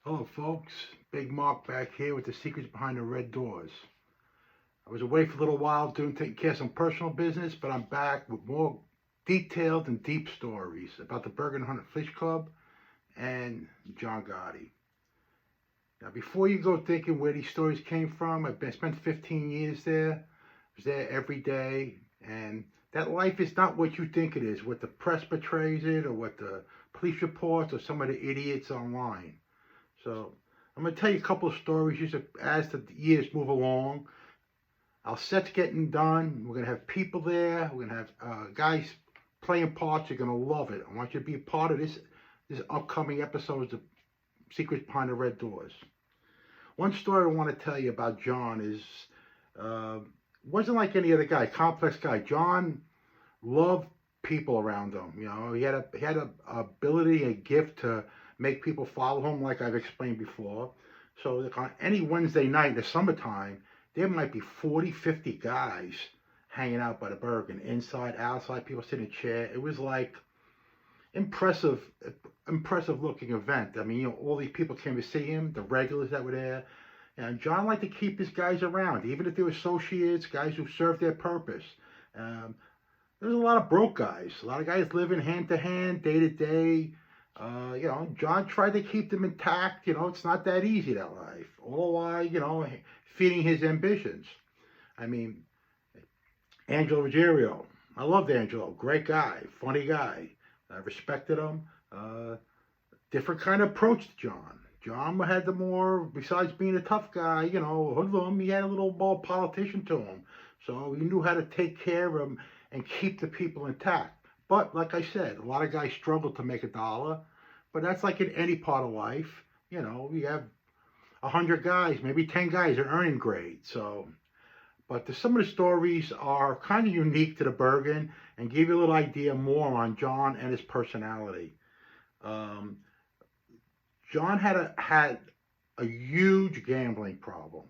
Hello, folks. Big Mark back here with the secrets behind the red doors. I was away for a little while taking care of some personal business, but I'm back with more detailed and deep stories about the Bergen Hunt Fish Club and John Gotti. Now, before you go thinking where these stories came from, spent 15 years there. I was there every day, and that life is not what you think it is, what the press portrays it, or what the police reports, or some of the idiots online. So I'm going to tell you a couple of stories just as the years move along. Our set's getting done. We're going to have people there. We're going to have guys playing parts. You're going to love it. I want you to be a part of this upcoming episode of Secrets Behind the Red Doors. One story I want to tell you about John is wasn't like any other guy, complex guy. John loved people around him. You know, he had a ability, a gift to make people follow him, like I've explained before. So on any Wednesday night in the summertime, there might be 40, 50 guys hanging out by the Bergen, inside, outside, people sitting in a chair. It was like impressive looking event. I mean, you know, all these people came to see him, the regulars that were there. And John liked to keep his guys around, even if they were associates, guys who served their purpose. There's a lot of broke guys, a lot of guys living hand to hand, day to day. You know, John tried to keep them intact. You know, it's not that easy, that life. All the while, you know, feeding his ambitions. I mean, Angelo Ruggiero. I loved Angelo. Great guy, funny guy. I respected him. Different kind of approach to John. John had the more, besides being a tough guy, you know, hoodlum, he had a little more politician to him. So he knew how to take care of him and keep the people intact. But like I said, a lot of guys struggle to make a dollar. But that's like in any part of life. You know, you have 100 guys, maybe 10 guys are earning great. So, but some of the stories are kind of unique to the Bergen and give you a little idea more on John and his personality. John had a huge gambling problem.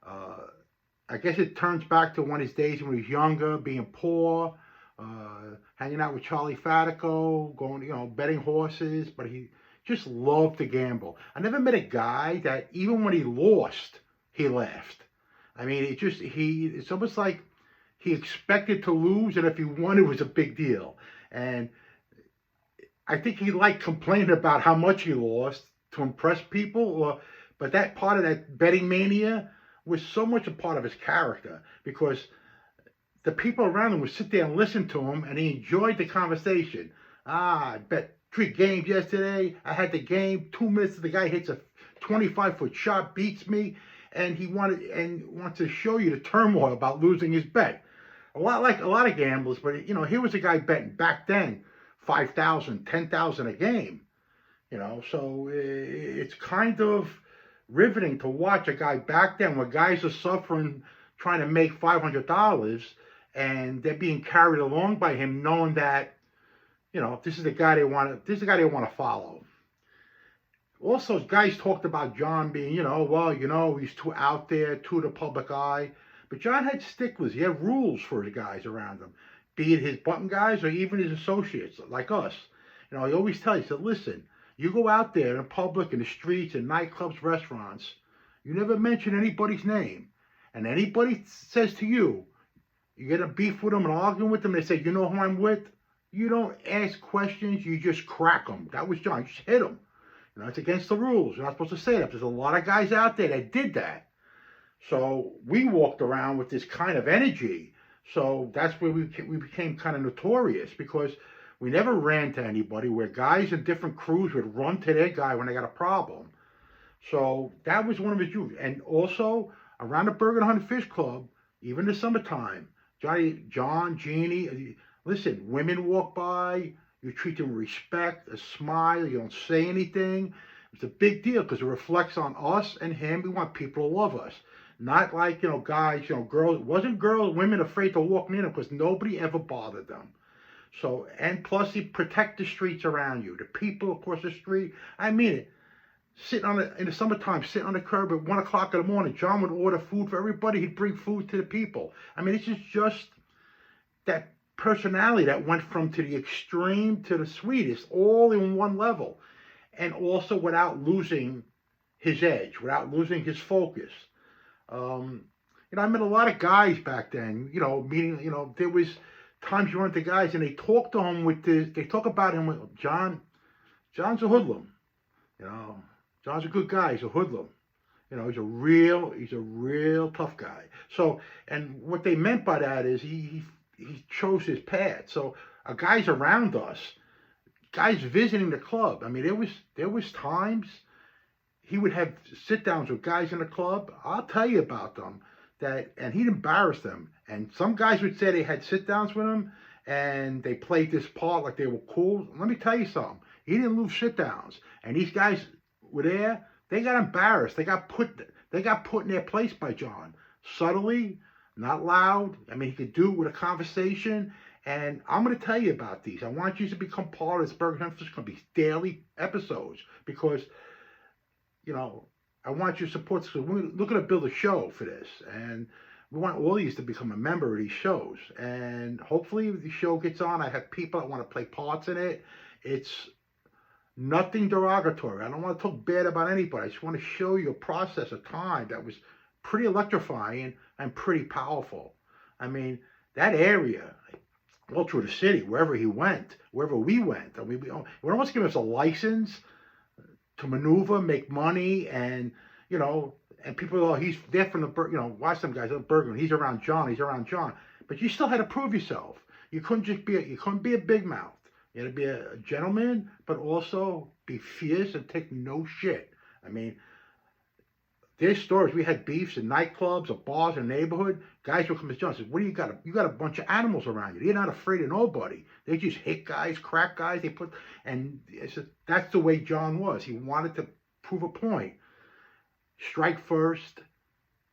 I guess it turns back to his days when he was younger, being poor, hanging out with Charlie Fatico, going, you know, betting horses, but he just loved to gamble. I never met a guy that even when he lost, he laughed. I mean, it's almost like he expected to lose, and if he won, it was a big deal. And I think he liked complaining about how much he lost to impress people, but that part of that betting mania was so much a part of his character because the people around him would sit there and listen to him, and he enjoyed the conversation. I bet 3 games yesterday. I had the game. 2 minutes, the guy hits a 25-foot shot, beats me, and he wants to show you the turmoil about losing his bet. A lot like a lot of gamblers, but you know, here was a guy betting back then 5,000, 10,000 a game. You know, so it's kind of riveting to watch a guy back then where guys are suffering trying to make $500 and they're being carried along by him, knowing that, you know, this is the guy they want to follow. Also, guys talked about John being, you know, well, you know, he's too out there, too the public eye. But John had sticklers. He had rules for his guys around him, be it his button guys or even his associates like us. You know, he always tells you, he said, listen, you go out there in public, in the streets, in nightclubs, restaurants, you never mention anybody's name. And anybody says to you, you get a beef with them and arguing with them, they say, you know who I'm with? You don't ask questions, you just crack them. That was John. You just hit them. You know, it's against the rules. You're not supposed to say that. There's a lot of guys out there that did that. So we walked around with this kind of energy. So that's where we became kind of notorious because we never ran to anybody, where guys in different crews would run to their guy when they got a problem. So that was one of his rules. And also, around the Bergen Hunt Fish Club, even in the summertime, John, Jeannie, listen, women walk by, you treat them with respect, a smile, you don't say anything. It's a big deal because it reflects on us and him. We want people to love us. Not like, you know, guys, you know, girls, women afraid to walk near them because nobody ever bothered them. So, and plus, you protect the streets around you, the people across the street. I mean it. In the summertime, sitting on the curb at 1 o'clock in the morning, John would order food for everybody. He'd bring food to the people. I mean, it's just that personality that went from to the extreme to the sweetest, all in one level, and also without losing his edge, without losing his focus. I met a lot of guys back then. Meaning, there was times you run into guys and they talk to him they talk about him with John. John's a hoodlum. You know, John's a good guy. He's a hoodlum. He's a real tough guy. So, and what they meant by that is he chose his path. So, guys around us, guys visiting the club. I mean, there was times he would have sit downs with guys in the club. I'll tell you about them. And he'd embarrass them. And some guys would say they had sit downs with him, and they played this part like they were cool. Let me tell you something. He didn't lose sit downs, and these guys were there. They got embarrassed. They got put in their place by John. Subtly, not loud. I mean, he could do it with a conversation. And I'm going to tell you about these. I want you to become part of this Burger Time. This is going to be daily episodes because, I want you to support this. We're looking to build a show for this. And we want all these to become a member of these shows. And hopefully if the show gets on, I have people that want to play parts in it. It's nothing derogatory. I don't want to talk bad about anybody. I just want to show you a process of time that was pretty electrifying and pretty powerful. I mean, that area, all through the city, wherever we went, I mean, we almost give us a license to maneuver, make money, and and people, he's there from the, watch some guys, Bergman, he's around John, but you still had to prove yourself. You couldn't be a big mouth. You had to be a gentleman, but also be fierce and take no shit. I mean, there's stories. We had beefs in nightclubs or bars in the neighborhood. Guys would come to John and say, what do you got? You got a bunch of animals around you. You're not afraid of nobody. They just hit guys, crack guys. That's the way John was. He wanted to prove a point. Strike first.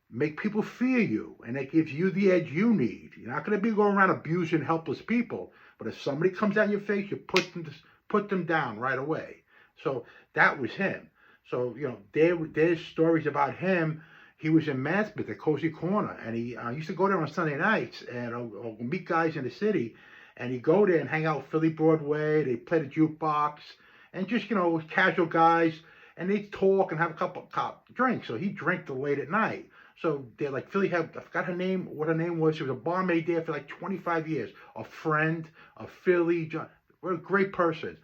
Make people fear you. And that gives you the edge you need. You're not going to be going around abusing helpless people. But if somebody comes out in your face, you put them down right away. So that was him. So, there's stories about him. He was in Mansfield at Cozy Corner, and he used to go there on Sunday nights and meet guys in the city, and he'd go there and hang out Philly Broadway. They'd play the jukebox, and just, casual guys, and they'd talk and have a couple of drinks. So he'd drink till late at night. So they're like, Philly I forgot what her name was. She was a barmaid there for like 25 years. A friend, a Philly, John, what a great person.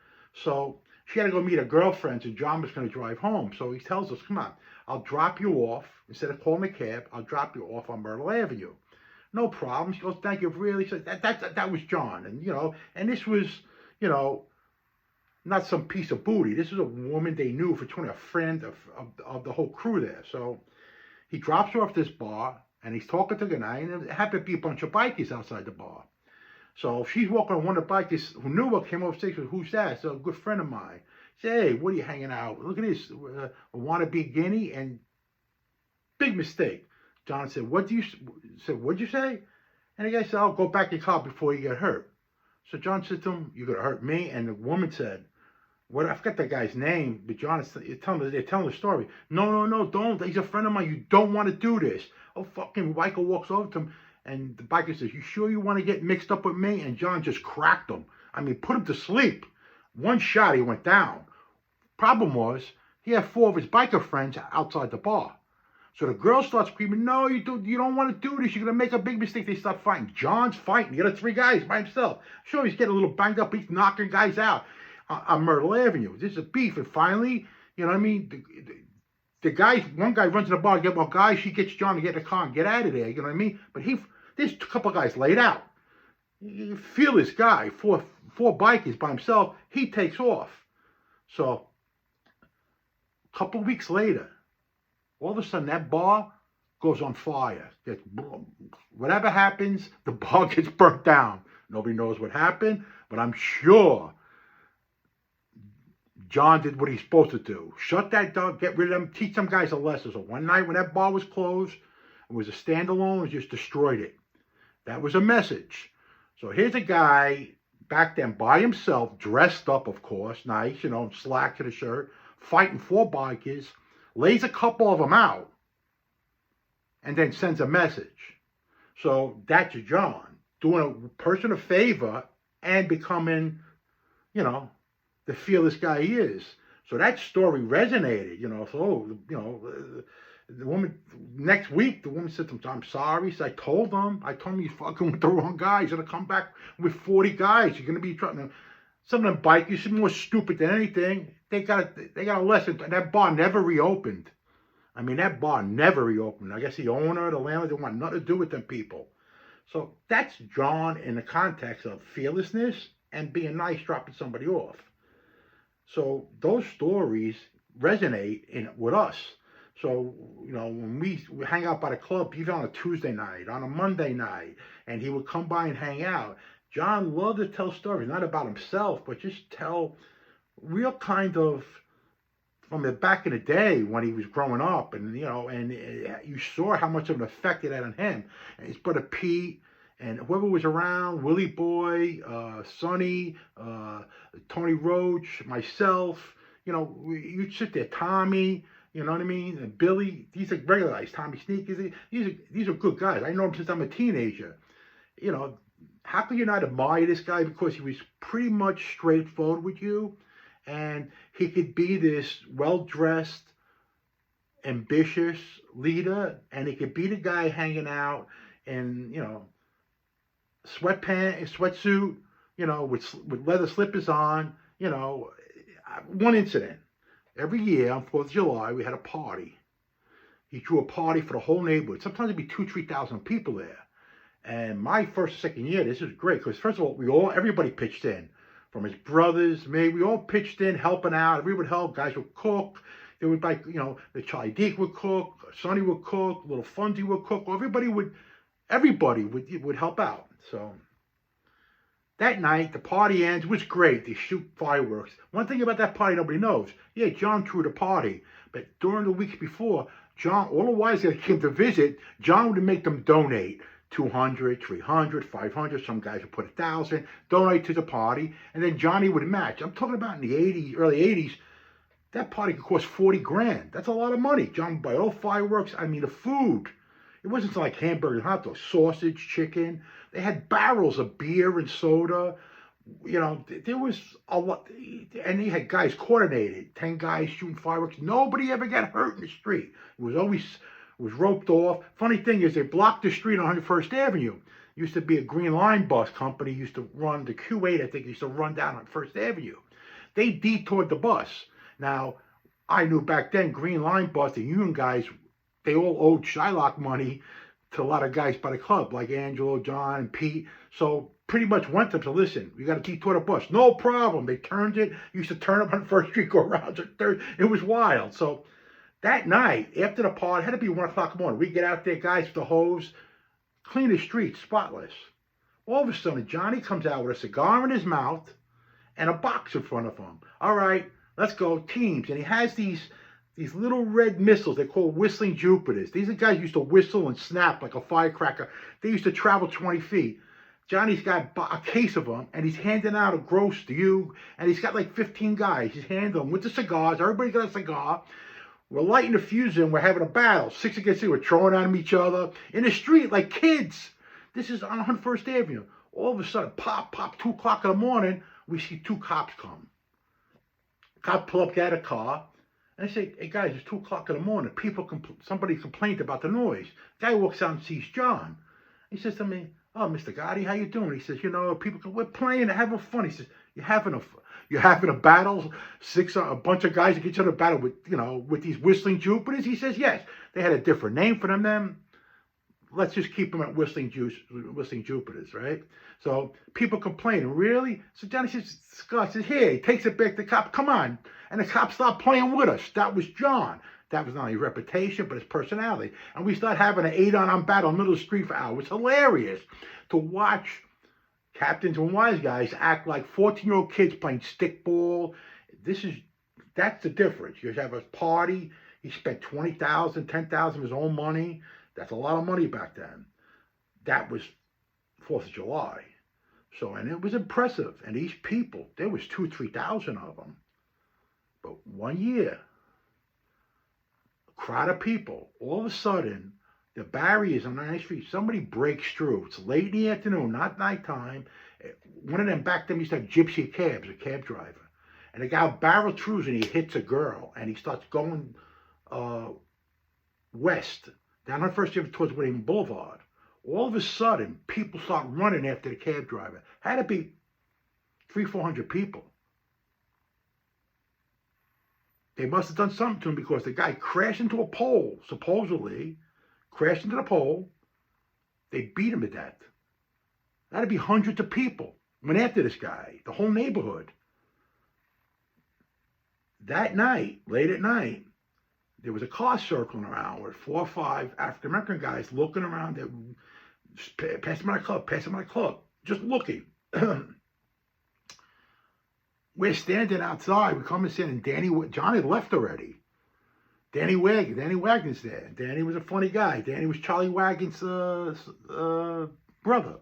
So she had to go meet her girlfriends, and John was going to drive home. So he tells us, come on, I'll drop you off. Instead of calling a cab, I'll drop you off on Myrtle Avenue. No problem. She goes, thank you. Really? So that was John. And, and this was, not some piece of booty. This was a woman they knew for 20, a friend of the whole crew there. So he drops her off this bar, and he's talking to the guy, and there happened to be a bunch of bikies outside the bar. So she's walking on one of the bikers who knew what came upstairs. Who's that? So a good friend of mine. Say, hey, what are you hanging out? Look at this, a wannabe guinea, and big mistake. John said, what'd you say? And the guy said, I'll go back to your car before you get hurt. So John said to him, you're going to hurt me? And the woman said, I forgot that guy's name, but John they're telling the story. No, don't. He's a friend of mine. You don't want to do this. Oh, fucking biker walks over to him, and the biker says, you sure you want to get mixed up with me? And John just cracked him. I mean, put him to sleep. One shot, he went down. Problem was, he had 4 of his biker friends outside the bar. So the girl starts screaming, no, you don't want to do this. You're going to make a big mistake. They start fighting. John's fighting. He got 3 guys by himself. Sure, he's getting a little banged up. He's knocking guys out on Myrtle Avenue. This is a beef. And finally, the guy, one guy runs in the bar, get more guys. She gets John to get in the car and get out of there. You know what I mean? But there's a couple of guys laid out. You feel this guy, four bikers by himself. He takes off. So a couple of weeks later, all of a sudden that bar goes on fire. Whatever happens, the bar gets burnt down. Nobody knows what happened, but I'm sure John did what he's supposed to do. Shut that down, get rid of them, teach some guys a lesson. So one night when that bar was closed, it was a standalone, and just destroyed it. That was a message. So here's a guy back then by himself, dressed up, of course, nice, slacks in a shirt, fighting 4 bikers, lays a couple of them out, and then sends a message. So that's John, doing a person a favor and becoming, the fearless guy he is. So that story resonated, you know. So, you know, the woman, next week, the woman said, I'm sorry. So I told him he's fucking with the wrong guy. He's going to come back with 40 guys. You're going to be trying. Some of them bikers are more stupid than anything. They got a lesson. That bar never reopened. I mean, that bar never reopened. I guess the owner, the landlord, didn't want nothing to do with them people. So that's John in the context of fearlessness and being nice, dropping somebody off. So those stories resonate with us. So, you know, when we hang out by the club, even on a Tuesday night, on a Monday night, and he would come by and hang out, John loved to tell stories, not about himself, but just tell real kind of from the back in the day when he was growing up, and you know, and you saw how much of an effect it had on him. And his brother Pete and whoever was around, Willie Boy, Sonny, Tony Roach, myself, you know, you'd sit there, Tommy, you know what I mean, and Billy. These are regular guys, Tommy Sneakers. These are good guys. I know him since I'm a teenager. You know, how can you not admire this guy? Because he was pretty much straightforward with you, and he could be this well-dressed, ambitious leader, and he could be the guy hanging out in, you know, sweatsuit, you know, with leather slippers on. You know, one incident. Every year on 4th of July, we had a party. He threw a party for the whole neighborhood. Sometimes it'd be 2,000-3,000 people there. And my first, second year, this was great because first of all, everybody pitched in, from his brothers, me, we all pitched in, helping out. Everybody would help. Guys would cook. They would like, you know, the Charlie Deke would cook, Sonny would cook, little Funzy would cook. Everybody would help out. So that night, the party ends. It was great. They shoot fireworks. One thing about that party nobody knows. Yeah, John threw the party, but during the weeks before, John, all the wise guys came to visit. John would make them donate. 200, 300, 500, some guys would put 1,000, donate to the party, and then Johnny would match. I'm talking about in the 80s, early 80s, that party could cost 40 grand. That's a lot of money. John would buy all fireworks. I mean, the food. It wasn't like hamburger and hot dogs, sausage, chicken. They had barrels of beer and soda. You know, there was a lot, and they had guys coordinated, 10 guys shooting fireworks. Nobody ever got hurt in the street. It was roped off. Funny thing is, they blocked the street on 101st Avenue. Used to be a Green Line bus company. Used to run the Q8, I think, used to run down on 1st Avenue. They detoured the bus. Now, I knew back then, Green Line bus, the union guys, they all owed Shylock money to a lot of guys by the club, like Angelo, John, and Pete. So pretty much went to them, so listen, we got to detour the bus. No problem. They turned it. Used to turn up on 1st Street, go around to 3rd. It was wild. So that night, after the party, it had to be 1 o'clock in the morning. We get out there, guys, with the hose, clean the streets, spotless. All of a sudden, Johnny comes out with a cigar in his mouth and a box in front of him. All right, let's go, teams. And he has these little red missiles they call whistling Jupiters. These are guys who used to whistle and snap like a firecracker. They used to travel 20 feet. Johnny's got a case of them, and he's handing out a gross to you, and he's got like 15 guys. He's handing them with the cigars. Everybody got a cigar. We're lighting the fuse and we're having a battle. 6 against 6, we're throwing at each other in the street like kids. This is on 101st Avenue. All of a sudden, pop, 2 o'clock in the morning, we see 2 cops come. Cop pull up, get a car, and I say, hey guys, it's 2 o'clock in the morning. Somebody complained about the noise. Guy walks out and sees John. He says to me, oh, Mr. Gotti, how you doing? He says, you know, we're playing, having fun. He says, you're having a battle, a bunch of guys against each other battle with, you know, with these whistling Jupiters? He says, yes. They had a different name for them. Let's just keep them at whistling Jupiters, right? So people complain, really? So Johnny says, Scott says, here, he takes it back to the cop, come on. And the cop stopped playing with us. That was John. That was not only his reputation, but his personality. And we start having an 8-on battle in the middle of the street for hours. It's hilarious to watch captains and wise guys act like 14-year-old kids playing stickball. That's the difference. You have a party. He spent $20,000, $10,000 of his own money. That's a lot of money back then. That was 4th of July. So, and it was impressive. And these people, there was 2,000, 3,000 of them. But one year, a crowd of people, all of a sudden, the barriers on 9th Street, somebody breaks through. It's late in the afternoon, not nighttime. One of them back then used to have gypsy cabs, a cab driver. And the guy barrels through and he hits a girl, and he starts going uh, west, down on First Avenue towards William Boulevard. All of a sudden, people start running after the cab driver. Had to be 300-400 people. They must have done something to him because the guy crashed into a pole, supposedly, crashed into the pole. They beat him to death. That'd be hundreds of people went after this guy, the whole neighborhood. That night, late at night, there was a car circling around with 4 or 5 African American guys looking around. Passing my club, just looking. We're standing outside. We come in, and Johnny left already. Danny Wagner's there. Danny was a funny guy. Danny was Charlie Wagner's brother.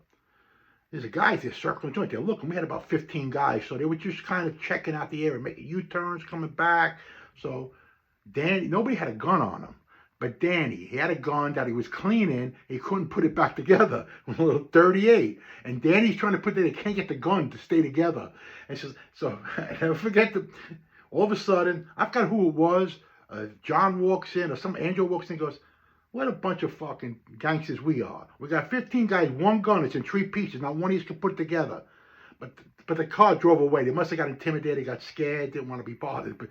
There's a guy there circling joint. They're looking. We had about 15 guys, so they were just kind of checking out the area, making U-turns, coming back. So Danny, nobody had a gun on him. But Danny, he had a gun that he was cleaning. He couldn't put it back together. A little 38. And Danny's trying to put it, they can't get the gun to stay together. And so I never forget all of a sudden, I forgot who it was. John walks in, or some angel walks in and goes, what a bunch of fucking gangsters we are. We got 15 guys, one gun, it's in 3 pieces. Not one of these can put it together. But the car drove away. They must have got intimidated, got scared, didn't want to be bothered. But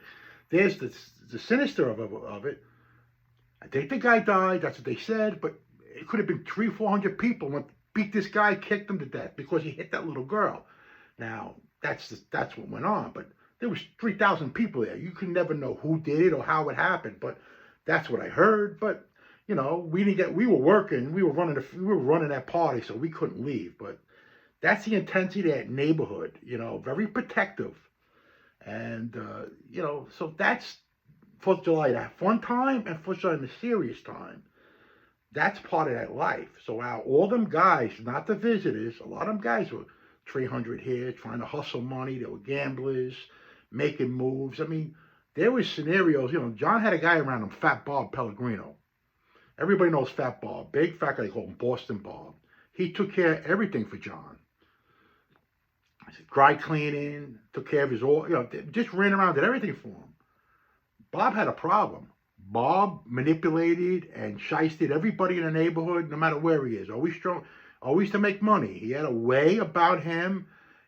there's the sinister of it. I think the guy died, that's what they said, but it could have been 300-400 people went beat this guy, kicked him to death because he hit that little girl. Now, that's what went on, but there was 3,000 people there. You could never know who did it or how it happened, but that's what I heard. But you know, we were working, we were running that party, so we couldn't leave. But that's the intensity of that neighborhood, you know, very protective. And you know, so that's 4th of July, that fun time, and 4th of July, the serious time. That's part of that life. So all them guys, not the visitors, a lot of them guys were 300 here, trying to hustle money. They were gamblers, making moves. I mean, there was scenarios, you know, John had a guy around him, Fat Bob Pellegrino. Everybody knows Fat Bob, big fat guy, they call him Boston Bob. He took care of everything for John. Dry cleaning, took care of his all, you know, just ran around, did everything for him. Bob had a problem. Bob manipulated and shysted everybody in the neighborhood, no matter where he is. Always strong, always to make money. He had a way about him.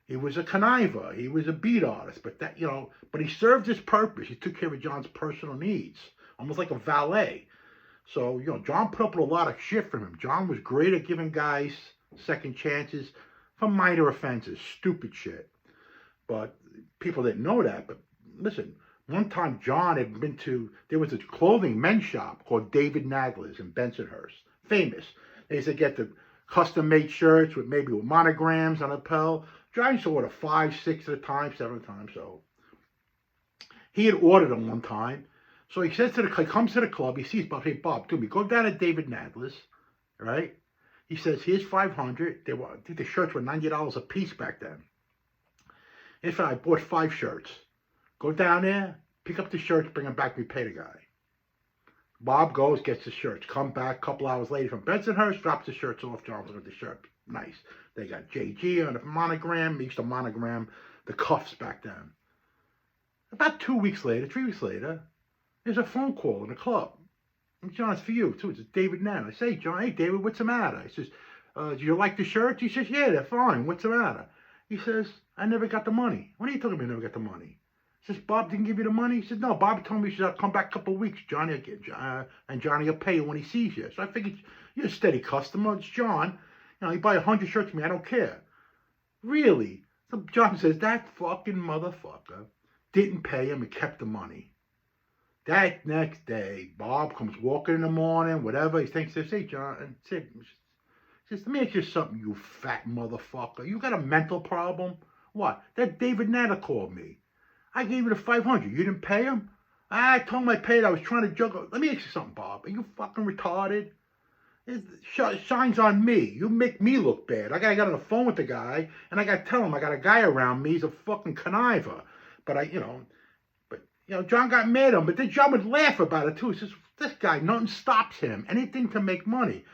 He was a conniver. He was a beat artist. But that, you know, but he served his purpose. He took care of John's personal needs, almost like a valet. So, you know, John put up with a lot of shit from him. John was great at giving guys second chances for minor offenses, stupid shit. But people didn't know that. But listen, one time John had been there was a clothing men's shop called David Nagler's in Bensonhurst. Famous. They used to get the custom-made shirts with monograms on the lapel. John used to order 5, 6 at a time, 7 times. So he had ordered them one time. So he says he comes to the club, he sees Bob, hey Bob, do me, go down to David Nagler's, right? He says, here's $500. I think the shirts were $90 a piece back then. In fact, I bought 5 shirts. Go down there, pick up the shirts, bring them back, we pay the guy. Bob goes, gets the shirts, come back a couple hours later from Bensonhurst, drops the shirts off, John's with the shirt. Nice. They got JG on the monogram, he used to monogram the cuffs back then. About 2 weeks later, 3 weeks later, there's a phone call in the club. And John, it's for you, too. It's David Nagler. I say, John, hey, David, what's the matter? He says, do you like the shirts? He says, yeah, they're fine. What's the matter? He says, I never got the money. What are you talking about, I never got the money? He says, Bob didn't give you the money? He said, no, Bob told me he should come back a couple of weeks. Johnny will pay you when he sees you. So I figured, you're a steady customer. It's John. You know, you buy 100 shirts from me, I don't care. Really? So John says, that fucking motherfucker didn't pay him and kept the money. That next day, Bob comes walking in the morning, whatever. He thinks, hey, John, he says, let me ask you something, you fat motherfucker. You got a mental problem? What? That David Nagler called me. I gave you the $500. You didn't pay him? I told him I paid. I was trying to juggle. Let me ask you something, Bob. Are you fucking retarded? It shines on me. You make me look bad. I gotta get on the phone with the guy, and I gotta tell him I got a guy around me. He's a fucking conniver. But John got mad at him, but then John would laugh about it too. He says, this guy, nothing stops him. Anything to make money.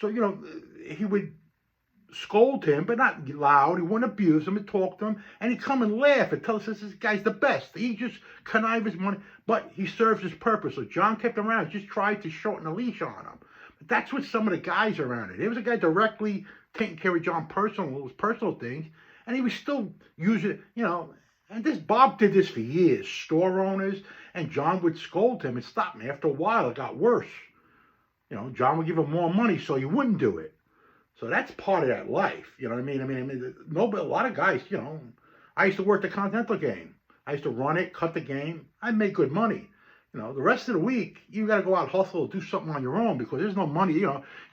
So, he would scold him, but not loud. He wouldn't abuse him and talk to him. And he'd come and laugh and tell us this guy's the best. He just connive his money, but he serves his purpose. So John kept him around, just tried to shorten the leash on him. But that's what some of the guys around it. There was a guy directly taking care of John his personal things, and he was still using it, And this Bob did this for years. Store owners, and John would scold him and stop him. After a while, it got worse. John would give him more money so he wouldn't do it. So that's part of that life. You know what I mean? A lot of guys, I used to work the Continental game. I used to run it, cut the game. I made good money. The rest of the week, you got to go out, hustle, do something on your own because there's no money.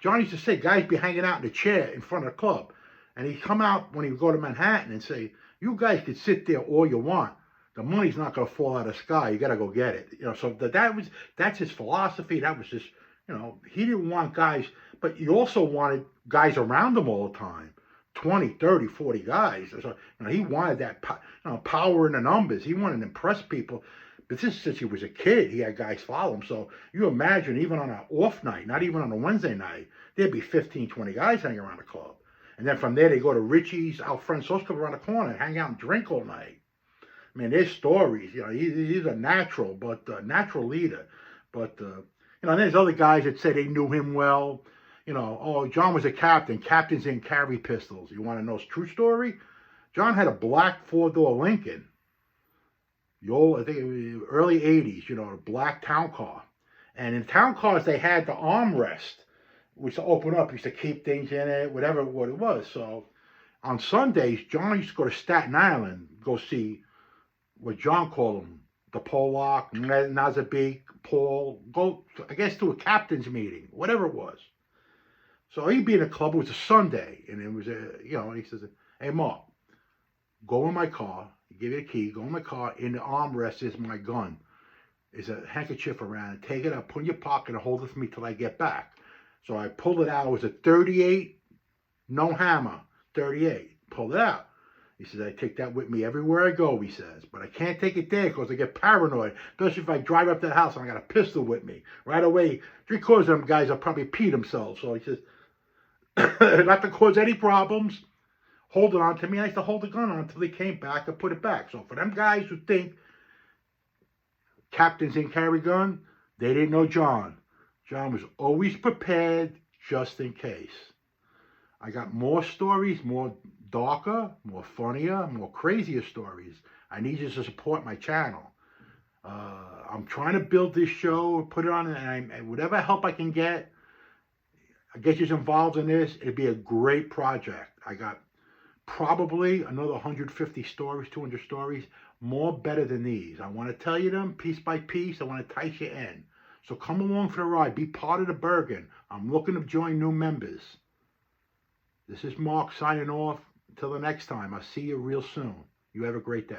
John used to say guys be hanging out in the chair in front of the club. And he'd come out when he would go to Manhattan and say, you guys could sit there all you want. The money's not going to fall out of the sky. You got to go get it. So that's his philosophy. That was just, he didn't want guys, but he also wanted guys around him all the time. 20, 30, 40 guys. So, he wanted that power in the numbers. He wanted to impress people. But since he was a kid, he had guys follow him. So you imagine, even on an off night, not even on a Wednesday night, there'd be 15, 20 guys hanging around the club. And then from there, they go to Richie's, Al Francesco around the corner, and hang out and drink all night. There's stories. He's a natural leader. But, there's other guys that say they knew him well. John was a captain. Captains didn't carry pistols. You want to know his true story? John had a black four-door Lincoln. I think it was early 80s, a black town car. And in town cars, they had the armrest, which to open up, used to keep things in it, whatever what it was. So on Sundays, John used to go to Staten Island, go see what John called them, the Pollock, Nazabik, Paul, go, I guess, to a captain's meeting, whatever it was. So he'd be in a club, it was a Sunday, and it was, he says, hey, Mark, go in my car, give you a key, go in my car, in the armrest is my gun. There's a handkerchief around it, take it up, put it in your pocket, and hold it for me till I get back. So I pulled it out, it was a 38, no hammer, 38, pulled it out. He says, I take that with me everywhere I go, he says. But I can't take it there because I get paranoid, especially if I drive up to the house and I got a pistol with me. Right away, 3/4 of them guys will probably pee themselves. So he says, not to cause any problems, hold it on to me. I used to hold the gun on until he came back and put it back. So for them guys who think captains didn't carry gun, they didn't know John. John was always prepared just in case. I got more stories, more darker, more funnier, more crazier stories. I need you to support my channel. I'm trying to build this show, put it on, and whatever help I can get you involved in this. It'd be a great project. I got probably another 150 stories, 200 stories, more better than these. I want to tell you them piece by piece. I want to entice you in. So come along for the ride. Be part of the Bergen. I'm looking to join new members. This is Mark signing off. Until the next time, I'll see you real soon. You have a great day.